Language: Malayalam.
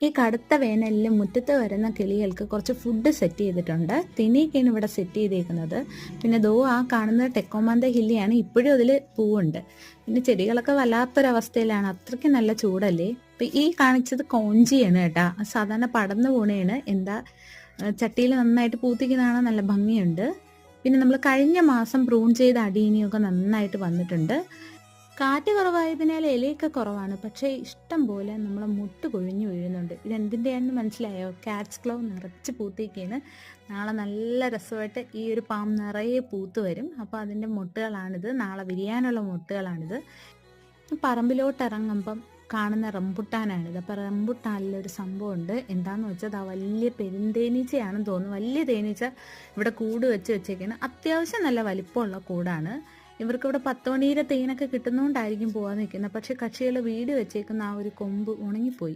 ഈ കടുത്ത വേനലിൽ മുറ്റത്ത് വരുന്ന കിളികൾക്ക് കുറച്ച് ഫുഡ് സെറ്റ് ചെയ്തിട്ടുണ്ട്. തിനിയൊക്കെയാണ് ഇവിടെ സെറ്റ് ചെയ്തേക്കുന്നത്. പിന്നെ ആ കാണുന്നത് ടെക്കോമാന്ത ഹില്ലിയാണ്. ഇപ്പോഴും അതിൽ പൂവുണ്ട്. പിന്നെ ചെടികളൊക്കെ വല്ലാത്തൊരവസ്ഥയിലാണ്. അത്രയ്ക്ക് നല്ല ചൂടല്ലേ. അപ്പം ഈ കാണിച്ചത് കോഞ്ചിയാണ് കേട്ടാ. സാധാരണ പടർന്നു പോണേണ്. എന്താ ചട്ടിയിൽ നന്നായിട്ട് പൂത്തിക്കുന്നതാണ്. നല്ല ഭംഗിയുണ്ട്. പിന്നെ നമ്മൾ കഴിഞ്ഞ മാസം പ്രൂൺ ചെയ്ത അടീനിയൊക്കെ നന്നായിട്ട് വന്നിട്ടുണ്ട്. കാറ്റ് കുറവായതിനാൽ ഇലയൊക്കെ കുറവാണ്. പക്ഷേ ഇഷ്ടം പോലെ നമ്മളെ മുട്ട് കൊഴിഞ്ഞു വീഴുന്നുണ്ട്. ഇതെന്തിൻ്റെയാണെന്ന് മനസ്സിലായോ? കാറ്റ്സ് ക്ലോ നിറച്ച് പൂത്തേക്കാണ്. നാളെ നല്ല രസമായിട്ട് ഈ ഒരു പാം നിറയെ പൂത്ത് വരും. അപ്പോൾ അതിൻ്റെ മുട്ടുകളാണിത്. നാളെ വിരിയാനുള്ള മുട്ടുകളാണിത്. പറമ്പിലോട്ട് ഇറങ്ങുമ്പം കാണുന്ന റംബുട്ടാനാണിത്. അപ്പോൾ റംബുട്ടാനിലൊരു സംഭവമുണ്ട്. എന്താണെന്ന് വെച്ചാൽ വലിയ പെരുന്തേനീച്ചയാണെന്ന് തോന്നുന്നു. വലിയ തേനീച്ച ഇവിടെ കൂട് വെച്ചേക്കാണ്. അത്യാവശ്യം നല്ല വലിപ്പമുള്ള കൂടാണ്. ഇവർക്കിവിടെ 10 മണിയുടെ തേനൊക്കെ കിട്ടുന്നതുകൊണ്ടായിരിക്കും പോകാൻ നിൽക്കുന്നത്. പക്ഷെ കക്ഷികൾ വീട് വെച്ചേക്കുന്ന ആ ഒരു കൊമ്പ് ഉണങ്ങിപ്പോയി.